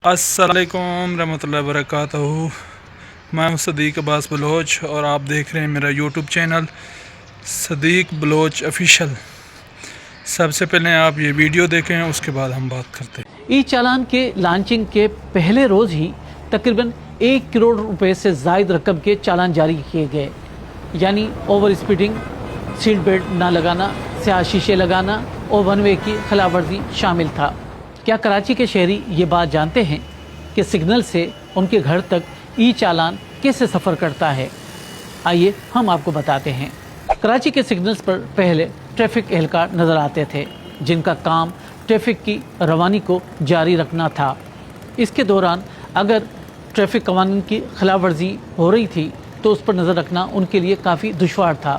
السلام علیکم رحمۃ اللہ وبرکاتہ۔ میں ہوں صدیق عباس بلوچ اور آپ دیکھ رہے ہیں میرا یوٹیوب چینل صدیق بلوچ آفیشیل۔ سب سے پہلے آپ یہ ویڈیو دیکھیں، اس کے بعد ہم بات کرتے ہیں۔ ای چالان کے لانچنگ کے پہلے روز ہی تقریباً 1 کروڑ روپے سے زائد رقم کے چالان جاری کیے گئے، یعنی اوور اسپیڈنگ، سیٹ بیلٹ نہ لگانا، سیاہ شیشے لگانا اور ون وے کی خلاف ورزی شامل تھا۔ کیا کراچی کے شہری یہ بات جانتے ہیں کہ سگنل سے ان کے گھر تک ای چالان کیسے سفر کرتا ہے؟ آئیے ہم آپ کو بتاتے ہیں۔ کراچی کے سگنلز پر پہلے ٹریفک اہلکار نظر آتے تھے جن کا کام ٹریفک کی روانی کو جاری رکھنا تھا۔ اس کے دوران اگر ٹریفک قوانین کی خلاف ورزی ہو رہی تھی تو اس پر نظر رکھنا ان کے لیے کافی دشوار تھا،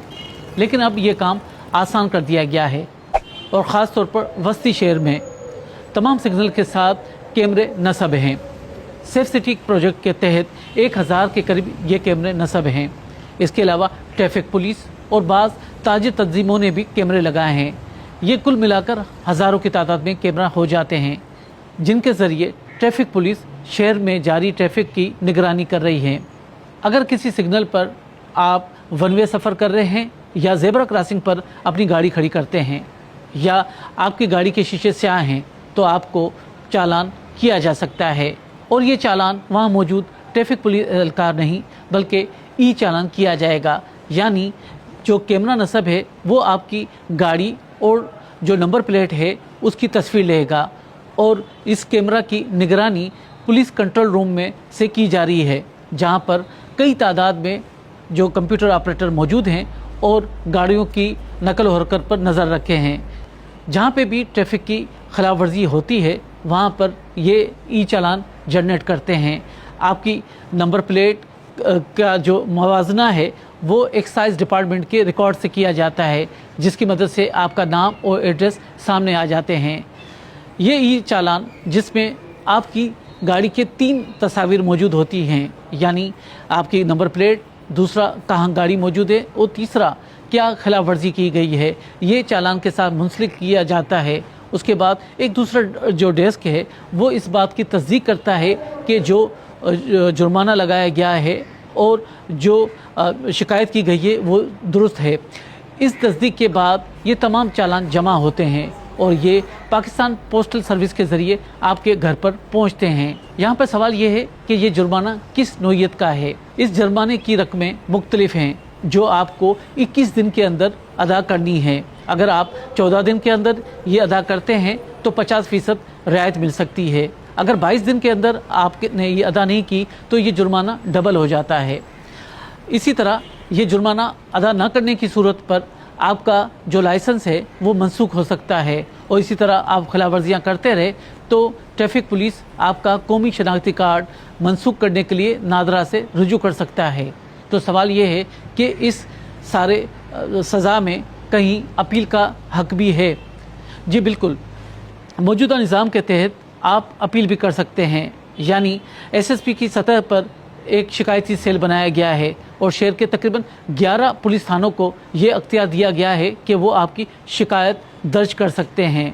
لیکن اب یہ کام آسان کر دیا گیا ہے، اور خاص طور پر وسطی شہر میں تمام سگنل کے ساتھ کیمرے نصب ہیں۔ سیف سٹی پروجیکٹ کے تحت 1000 کے قریب یہ کیمرے نصب ہیں۔ اس کے علاوہ ٹریفک پولیس اور بعض تاجر تنظیموں نے بھی کیمرے لگائے ہیں۔ یہ کل ملا کر ہزاروں کی تعداد میں کیمرہ ہو جاتے ہیں، جن کے ذریعے ٹریفک پولیس شہر میں جاری ٹریفک کی نگرانی کر رہی ہے۔ اگر کسی سگنل پر آپ ون وے سفر کر رہے ہیں یا زیبرا کراسنگ پر اپنی گاڑی کھڑی کرتے ہیں یا آپ کی گاڑی کے شیشے سیاہ ہیں تو آپ کو چالان کیا جا سکتا ہے، اور یہ چالان وہاں موجود ٹریفک پولیس اہلکار نہیں بلکہ ای چالان کیا جائے گا، یعنی جو کیمرہ نصب ہے وہ آپ کی گاڑی اور جو نمبر پلیٹ ہے اس کی تصویر لے گا، اور اس کیمرہ کی نگرانی پولیس کنٹرول روم میں سے کی جا رہی ہے، جہاں پر کئی تعداد میں جو کمپیوٹر آپریٹر موجود ہیں اور گاڑیوں کی نقل و حرکت پر نظر رکھے ہیں۔ جہاں پہ بھی ٹریفک کی خلاف ورزی ہوتی ہے وہاں پر یہ ای چالان جنریٹ کرتے ہیں۔ آپ کی نمبر پلیٹ کا جو موازنہ ہے وہ ایکسائز ڈپارٹمنٹ کے ریکارڈ سے کیا جاتا ہے، جس کی مدد سے آپ کا نام اور ایڈریس سامنے آ جاتے ہیں۔ یہ ای چالان جس میں آپ کی گاڑی کے 3 تصاویر موجود ہوتی ہیں، یعنی آپ کی نمبر پلیٹ، دوسرا کہاں گاڑی موجود ہے، اور تیسرا کیا خلاف ورزی کی گئی ہے، یہ چالان کے ساتھ منسلک کیا جاتا ہے۔ اس کے بعد ایک دوسرا جو ڈیسک ہے وہ اس بات کی تصدیق کرتا ہے کہ جو جرمانہ لگایا گیا ہے اور جو شکایت کی گئی ہے وہ درست ہے۔ اس تصدیق کے بعد یہ تمام چالان جمع ہوتے ہیں اور یہ پاکستان پوسٹل سروس کے ذریعے آپ کے گھر پر پہنچتے ہیں۔ یہاں پر سوال یہ ہے کہ یہ جرمانہ کس نوعیت کا ہے۔ اس جرمانے کی رقمیں مختلف ہیں جو آپ کو 21 دن کے اندر ادا کرنی ہے۔ اگر آپ 14 دن کے اندر یہ ادا کرتے ہیں تو 50% رعایت مل سکتی ہے۔ اگر 22 دن کے اندر آپ نے یہ ادا نہیں کی تو یہ جرمانہ ڈبل ہو جاتا ہے۔ اسی طرح یہ جرمانہ ادا نہ کرنے کی صورت پر آپ کا جو لائسنس ہے وہ منسوخ ہو سکتا ہے، اور اسی طرح آپ خلاف ورزیاں کرتے رہے تو ٹریفک پولیس آپ کا قومی شناختی کارڈ منسوخ کرنے کے لیے نادرا سے رجوع کر سکتا ہے۔ تو سوال یہ ہے کہ اس سارے سزا میں کہیں اپیل کا حق بھی ہے؟ جی بالکل، موجودہ نظام کے تحت آپ اپیل بھی کر سکتے ہیں، یعنی ایس ایس پی کی سطح پر ایک شکایتی سیل بنایا گیا ہے اور شہر کے تقریباً 11 پولیس تھانوں کو یہ اختیار دیا گیا ہے کہ وہ آپ کی شکایت درج کر سکتے ہیں،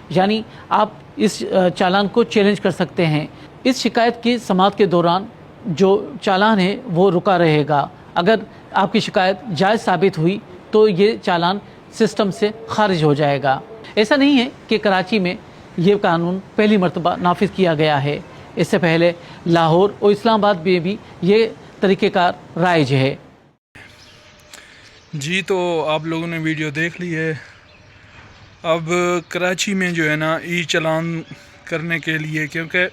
یعنی آپ اس چالان کو چیلنج کر سکتے ہیں۔ اس شکایت کی سماعت کے دوران جو چالان ہے وہ رکا رہے گا۔ اگر آپ کی شکایت جائز ثابت ہوئی تو یہ چالان سسٹم سے خارج ہو جائے گا۔ ایسا نہیں ہے کہ کراچی میں یہ قانون پہلی مرتبہ نافذ کیا گیا ہے، اس سے پہلے لاہور اور اسلام آباد میں بھی یہ طریقہ کار رائج ہے۔ جی تو آپ لوگوں نے ویڈیو دیکھ لی ہے۔ اب کراچی میں جو ہے نا ای چالان کرنے کے لیے، کیونکہ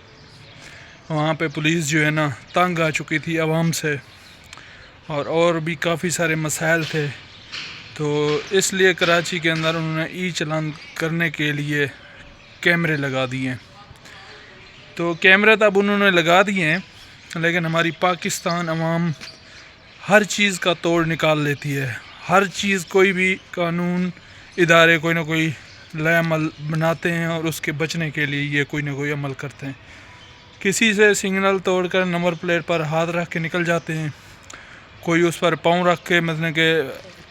وہاں پہ پولیس جو ہے نا تنگ آ چکی تھی عوام سے، اور بھی کافی سارے مسائل تھے، تو اس لیے کراچی کے اندر انہوں نے ای چالان کرنے کے لیے کیمرے لگا دیے۔ تو کیمرے تو اب انہوں نے لگا دیے ہیں، لیکن ہماری پاکستان عوام ہر چیز کا توڑ نکال لیتی ہے۔ ہر چیز، کوئی بھی قانون ادارے کوئی نہ کوئی لائے عمل بناتے ہیں اور اس کے بچنے کے لیے یہ کوئی نہ کوئی عمل کرتے ہیں۔ کسی سے سگنل توڑ کر نمبر پلیٹ پر ہاتھ رکھ کے نکل جاتے ہیں، کوئی اس پر پاؤں رکھ کے، مثلا کہ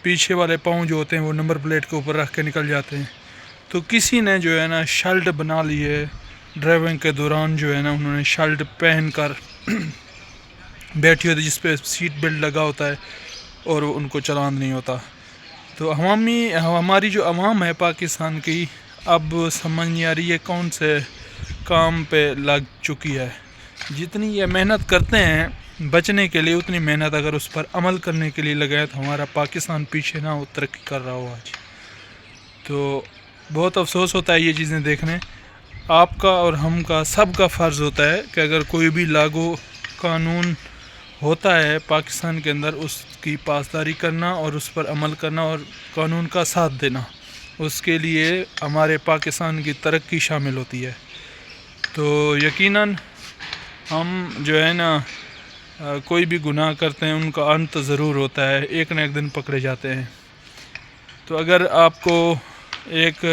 پیچھے والے پاؤں جو ہوتے ہیں وہ نمبر پلیٹ کے اوپر رکھ کے نکل جاتے ہیں۔ تو کسی نے جو ہے نا شلٹ بنا لی ہے ڈرائیونگ کے دوران جو ہے نا انہوں نے شرٹ پہن کر بیٹھی ہوتی جس پہ سیٹ بیلٹ لگا ہوتا ہے اور ان کو چلان نہیں ہوتا. تو ہماری جو عوام ہے پاکستان کی اب سمجھ نہیں آ رہی ہے کون سے کام پہ لگ چکی ہے. جتنی یہ محنت کرتے ہیں بچنے کے لیے اتنی محنت اگر اس پر عمل کرنے کے لیے لگائے تو ہمارا پاکستان پیچھے نہ ہو ترقی کر رہا ہو آج. تو بہت افسوس ہوتا ہے یہ چیزیں دیکھنے. آپ کا اور ہم کا سب کا فرض ہوتا ہے کہ اگر کوئی بھی لاگو قانون ہوتا ہے پاکستان کے اندر اس کی پاسداری کرنا اور اس پر عمل کرنا اور قانون کا ساتھ دینا. اس کے لیے ہمارے پاکستان کی ترقی شامل ہوتی ہے. تو یقیناً ہم جو ہے نا کوئی بھی گناہ کرتے ہیں ان کا انت ضرور ہوتا ہے, ایک نہ ایک دن پکڑے جاتے ہیں. تو اگر آپ کو ایک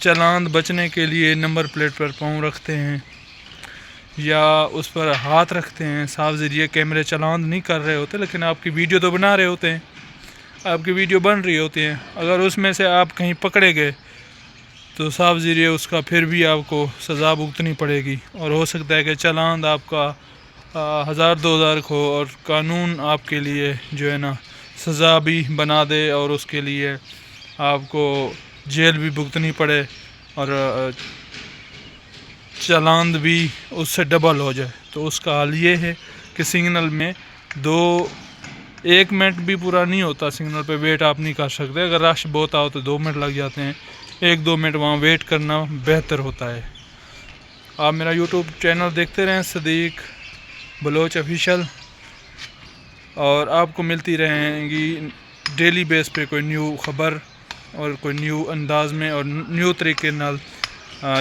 چالان بچنے کے لیے نمبر پلیٹ پر پاؤں رکھتے ہیں یا اس پر ہاتھ رکھتے ہیں, صاف ذریعے کیمرے چالان نہیں کر رہے ہوتے لیکن آپ کی ویڈیو تو بنا رہے ہوتے ہیں, آپ کی ویڈیو بن رہی ہوتی ہیں, اگر اس میں سے آپ کہیں پکڑے گئے تو صاف ذریعے اس کا پھر بھی آپ کو سزا بھگتنی پڑے گی. اور ہو سکتا ہے کہ چالان آپ کا 1000-2000 ہو اور قانون آپ کے لیے جو ہے نا سزا بھی بنا دے اور اس کے لیے آپ کو جیل بھی بھگتنی پڑے اور چالان بھی اس سے ڈبل ہو جائے. تو اس کا حل یہ ہے کہ سگنل میں 1 منٹ بھی پورا نہیں ہوتا, سگنل پہ ویٹ آپ نہیں کر سکتے. اگر رش بہت آؤ تو 2 منٹ لگ جاتے ہیں, 1-2 منٹ وہاں ویٹ کرنا بہتر ہوتا ہے. آپ میرا یوٹیوب چینل دیکھتے رہیں صدیق بلوچ آفیشیل, اور آپ کو ملتی رہیں گی ڈیلی بیس پہ کوئی نیو خبر اور کوئی نیو انداز میں اور نیو طریقے نال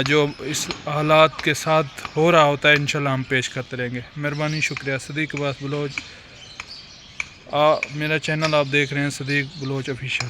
جو اس حالات کے ساتھ ہو رہا ہوتا ہے انشاءاللہ ہم پیش کرتے رہیں گے. مہربانی, شکریہ. صدیق عباس بلوچ, میرا چینل آپ دیکھ رہے ہیں صدیق بلوچ آفیشیل.